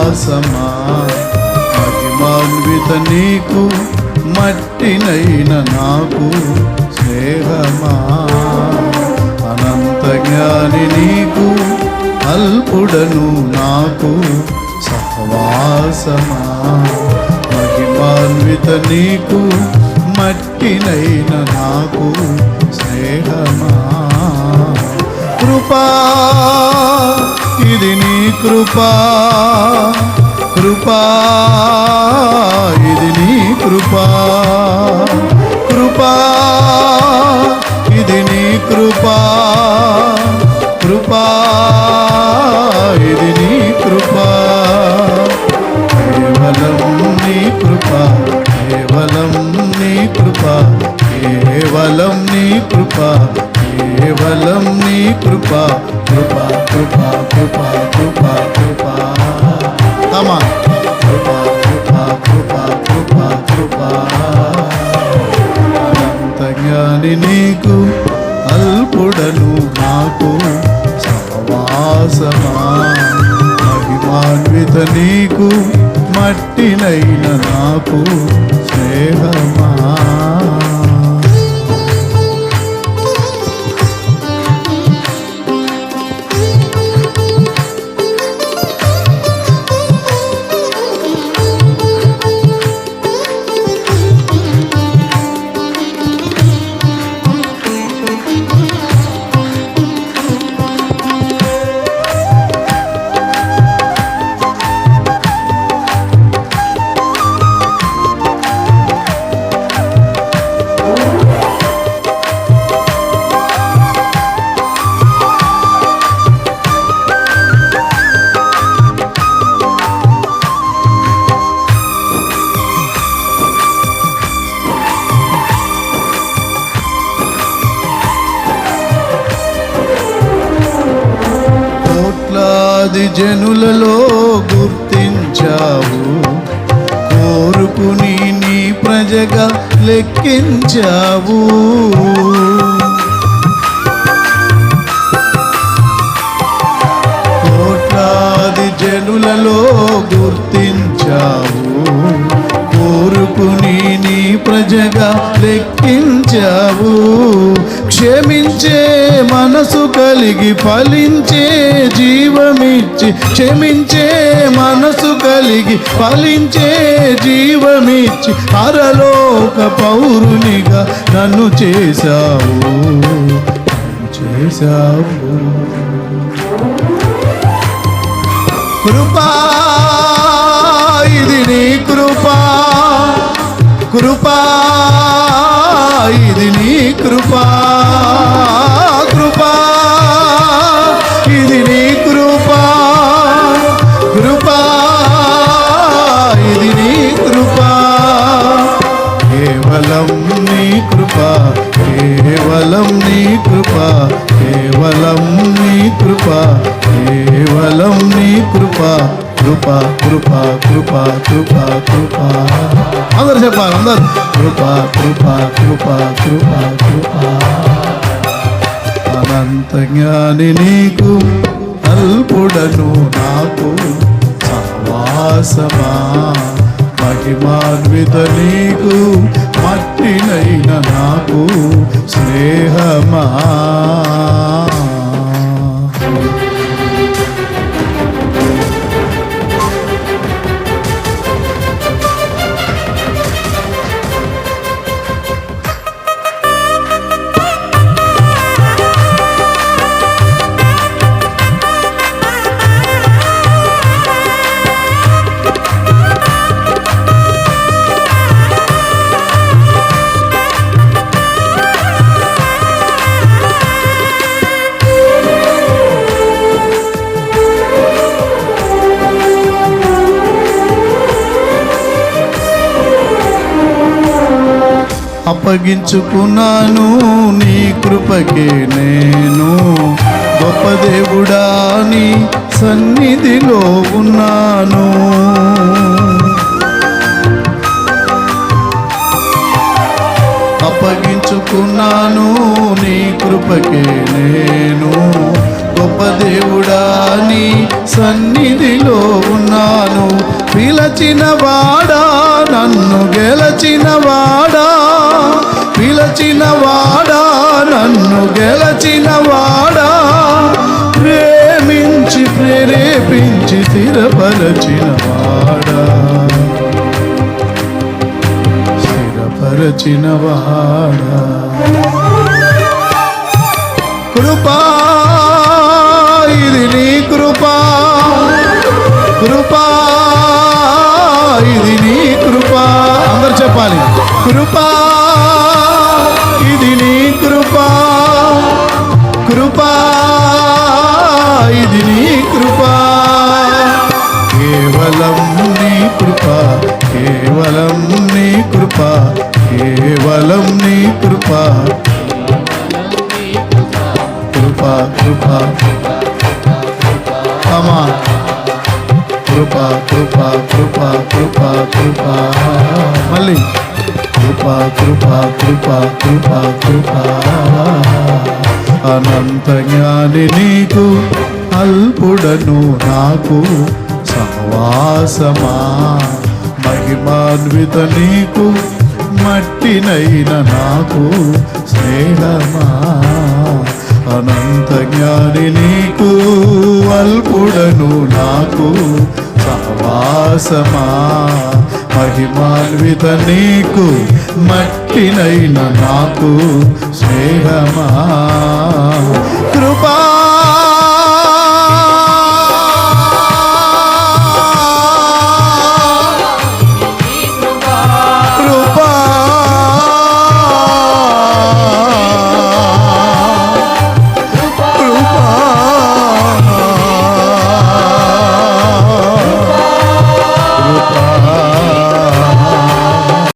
సహవాసమా మహిమాన్విత నీకు మట్టినైన నాకు స్నేహమా అనంత జ్ఞాని నీకు అల్పుడను నాకు సహవాసమా మహిమాన్విత నీకు మట్టినైన నాకు స్నేహమా కృపా ఇది నీ కృపా కృపా ఇది నీ కృపా కృపా ఇది నీ కృపా కృపా ఇది నీ కృపా కేవలం నీ కృపా కేవలం నీ కృపా కేవలం నీ కృపా కేవలం నీ కృపా కృపా కృపా కృపా కృపా కృపా తమా కృపా కృపా కృపా కృపా కృపా అనంత జ్ఞాని నీకు అల్పుడను నాకు సహవాసమా మహిమాన్విత నీకు మట్టినైన నాకు స్నేహమా జనులలో గుర్తించావు కోరుకుని నీ ప్రజగా లెక్కించావు కోట్లాది జనులలో గుర్తించావు కోరుకుని నీ ప్రజగా లెక్కించావు క్షమించే మనసు కలిగి ఫలించే జీవమిచ్చి క్షమించే మనసు కలిగి ఫలించే జీవమిచ్చి పరలోక పౌరునిగా నన్ను చేశావు కృపా ఇది నీ కృపా కృపా ఇది నీ కృపా కృపా ఇది నీ కృపా కృపా ఇది నీ కృపా కేవలం నీ కృపా కేవలం నీ కృపా కేవలం నీ కృపా కేవలం నీ కృపా కృపా కృపా కృపా కృపా కృపా అందరు చెప్పాలి అందరు కృపా కృపా కృపా కృపా కృపా అనంత జ్ఞాని నీకు అల్పుడను నాకు సహవాసమా మహిమాన్విత నీకు మట్టినైన నాకు స్నేహమా అప్పగించుకున్నాను నీ కృపకే నేను గొప్ప దేవుడా నీ సన్నిధిలో ఉన్నాను అప్పగించుకున్నాను నీ కృపకే నేను గొప్ప దేవుడా నీ సన్నిధిలో ఉన్నాను పిలచిన వాడా నన్ను గెలచిన వాడా, పిలచిన వాడా నన్ను గెలచిన వాడా, ప్రేమించి ప్రేరేపించి స్థిరపరచిన వాడా, స్థిరపరచిన వాడా. కృపా ఇది నీ కృపా, కృపా ఇది నీ కృపా. అందరు చెప్పాలి. కృపా ఇది నీ కృపా, కృపా ఇది నీ కృపా, కేవలం నీ కృపా, కేవలం నీ కృపా, కేవలం నీ కృపా, కృపా కృపా అమా, కృపా కృపా కృపా కృపా కృపా. మళ్ళీ కృపా కృపా కృపా కృపా కృపా. అనంత జ్ఞాని నీకు అల్పుడను నాకు సహవాసమా, మహిమాన్విత నీకు మట్టినైన నాకు స్నేహమా. అనంత జ్ఞాని నీకు అల్పుడను నాకు సహవాసమా, మహిమాన్విత నీకు మట్టినైన నాకు స్నేహమా.